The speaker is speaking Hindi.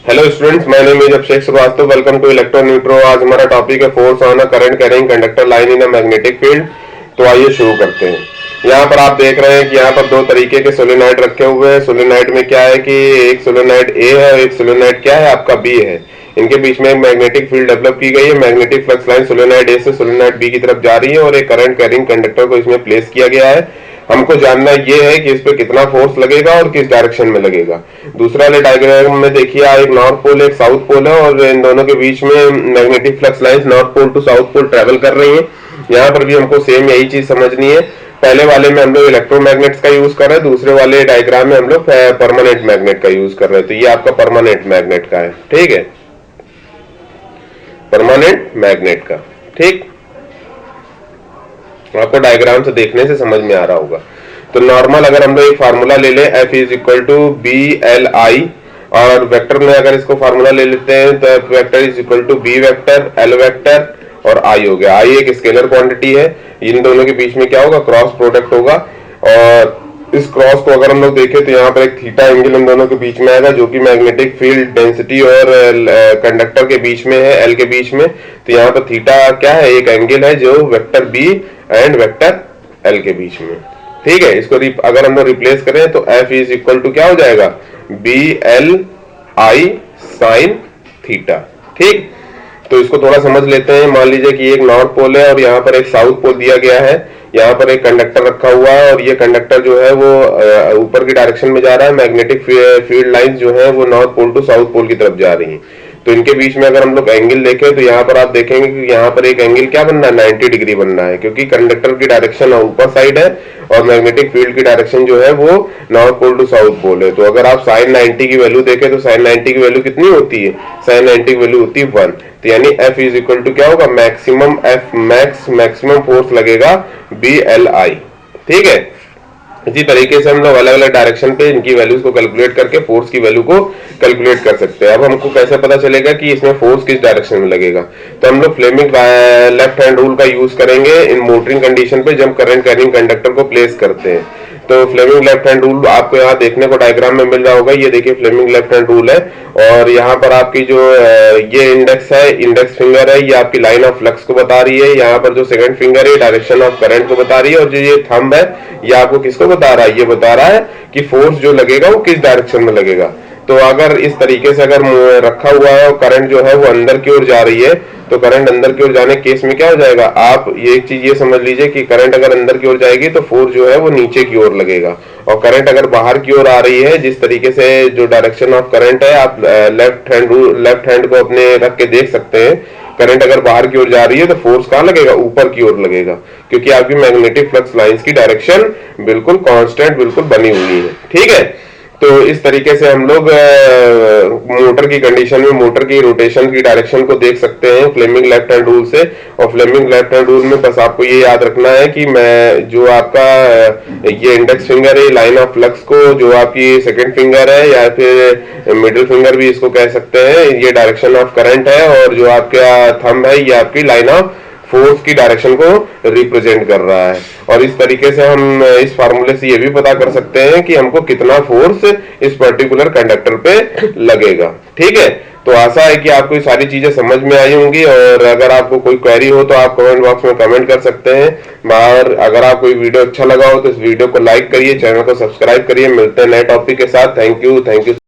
Hello students, my name is Abhishek Shrivastava. Welcome to electro neutro. आज हमारा टॉपिक है force on a current carrying conductor line in a magnetic field. तो आइए शुरू करते हैं। यहाँ पर आप देख रहे हैं कि यहाँ पर दो तरीके के सोलेनॉइड रखे हुए हैं। सोलेनॉइड में क्या है कि एक सोलेनॉइड ए है और एक सोलेनॉइड क्या है आपका बी है। इनके बीच में एक मैग्नेटिक फील्ड डेवलप की गई है। मैग्नेटिक फ्लक्स लाइन सोलेनॉइड ए से सोलेनॉइड बी की तरफ जा रही है और एक करंट कैरिंग कंडक्टर को इसमें प्लेस किया गया है। हमको जानना ये है कि इस पे कितना फोर्स लगेगा और किस डायरेक्शन में लगेगा। दूसरा वाले डायग्राम में देखिए, एक नॉर्थ पोल एक साउथ पोल है और इन दोनों के बीच में magnetic flux lines north pole to south pole travel कर रही हैं। यहाँ पर भी हमको सेम यही चीज समझनी है। पहले वाले में हम लोग इलेक्ट्रोमैग्नेट्स का यूज कर रहे हैं, दूसरे वाले डायग्राम में हम लोग परमानेंट मैग्नेट का यूज कर रहे हैं। तो ये आपका परमानेंट मैग्नेट का है, ठीक है, परमानेंट मैग्नेट का। ठीक, आपको डायग्राम से देखने से समझ में आ रहा होगा। तो नॉर्मल अगर हम लोग एक फार्मूला ले लें, F is equal to B L I, और वेक्टर में अगर इसको फार्मूला ले लेते हैं तो F vector is equal to B vector L vector और आई हो गया। आई एक स्केलर क्वांटिटी है। इन दोनों के बीच में क्या होगा, क्रॉस प्रोडक्ट होगा। और इस क्रॉस को अगर हम लोग देखें तो यहाँ पर एक थीटा एंगल इन दोनों के बीच में आएगा, जो कि मैग्नेटिक फील्ड डेंसिटी और कंडक्टर के बीच में है, एल के बीच में। तो यहाँ पर थीटा क्या है, एक एंगल है जो vector B and vector L के बीच में। ठीक है, इसको अगर हम लोग रिप्लेस करें तो F इज इक्वल टू क्या हो जाएगा, B L I sine theta. ठीक, तो इसको थोड़ा समझ लेते हैं। मान लीजिए कि एक नॉर्थ पोल है और यहाँ पर एक साउथ पोल दिया गया है। यहाँ पर एक कंडक्टर रखा हुआ है और ये कंडक्टर जो है वो ऊपर की डायरेक्शन में जा रहा है। मैग्नेटिक फील्ड लाइंस जो है वो north pole to south pole की तरफ जा रही हैं। तो इनके बीच में अगर हम लोग एंगल देखें तो यहाँ पर आप देखेंगे कि यहाँ पर एक एंगल क्या बनना है, 90 डिग्री बनना है, क्योंकि कंडक्टर की डायरेक्शन ऊपर साइड है और मैग्नेटिक फील्ड की डायरेक्शन जो है वो north pole to south pole है। तो अगर आप साइन 90 की वैल्यू देखें तो साइन 90 की वैल्यू कितनी होती है, साइन 90 की वैल्यू होती है 1। तो यानी F इज इक्वल टू क्या होगा, मैक्सिमम F मैक्सिमम फोर्स लगेगा बी एल आई। ठीक है, इसी तरीके से हम लोग अलग अलग डायरेक्शन पे इनकी वैल्यूज को कैलकुलेट करके फोर्स की वैल्यू को कैलकुलेट कर सकते हैं। अब हमको कैसे पता चलेगा कि इसमें फोर्स किस डायरेक्शन में लगेगा, तो हम लोग फ्लेमिंग लेफ्ट हैंड रूल का यूज करेंगे इन मोटरिंग कंडीशन पे जब करंट कैरिंग कंडक्टर को प्लेस करते हैं। तो फ्लेमिंग लेफ्ट हैंड रूल आपको यहाँ देखने को डायग्राम में मिल रहा होगा। ये देखिए फ्लेमिंग लेफ्ट हैंड रूल है और यहाँ पर आपकी जो ये इंडेक्स है, इंडेक्स फिंगर है, ये आपकी लाइन ऑफ फ्लक्स को बता रही है। यहाँ पर जो सेकंड फिंगर है डायरेक्शन ऑफ करंट को बता रही है और जो ये थंब है ये आपको किसको बता रहा है, ये बता रहा है कि फोर्स जो लगेगा वो किस डायरेक्शन में लगेगा। तो अगर इस तरीके से अगर रखा हुआ है और करंट जो है वो अंदर की ओर जा रही है, तो करंट अंदर की ओर जाने केस में क्या हो जाएगा, आप ये एक चीज ये समझ लीजिए कि करंट अगर अंदर की ओर जाएगी तो फोर्स जो है वो नीचे की ओर लगेगा। और करंट अगर बाहर की ओर आ रही है, जिस तरीके से जो डायरेक्शन ऑफ करंट है, आप लेफ्ट हैंड को अपने रख के देख सकते हैं। करंट अगर बाहर की ओर जा रही है तो फोर्स कहाँ लगेगा, ऊपर की ओर लगेगा, क्योंकि आपकी मैग्नेटिक फ्लक्स लाइंस की डायरेक्शन बिल्कुल कांस्टेंट बिल्कुल बनी हुई है। ठीक है, तो इस तरीके से हम लोग मोटर की कंडीशन में मोटर की रोटेशन की डायरेक्शन को देख सकते हैं फ्लेमिंग लेफ्ट हैंड रूल से। और फ्लेमिंग लेफ्ट हैंड रूल में बस आपको ये याद रखना है कि मैं जो आपका ये इंडेक्स फिंगर है, लाइन ऑफ फ्लक्स को, जो आपकी सेकंड फिंगर है या फिर मिडिल फिंगर भी इसको कह सकते हैं, ये डायरेक्शन ऑफ करंट है और जो आपका थंब है ये आपकी लाइन ऑफ फोर्स की डायरेक्शन को रिप्रेजेंट कर रहा है। और इस तरीके से हम इस फार्मूले से ये भी पता कर सकते हैं कि हमको कितना फोर्स इस पर्टिकुलर कंडक्टर पे लगेगा। ठीक है, तो आशा है कि आपको ये सारी चीजें समझ में आई होंगी और अगर आपको कोई क्वेरी हो तो आप कमेंट बॉक्स में कमेंट कर सकते हैं। और अगर आपको वीडियो अच्छा लगा हो तो इस वीडियो को लाइक करिए, चैनल को सब्सक्राइब करिए। मिलते हैं नए टॉपिक के साथ। Thank you.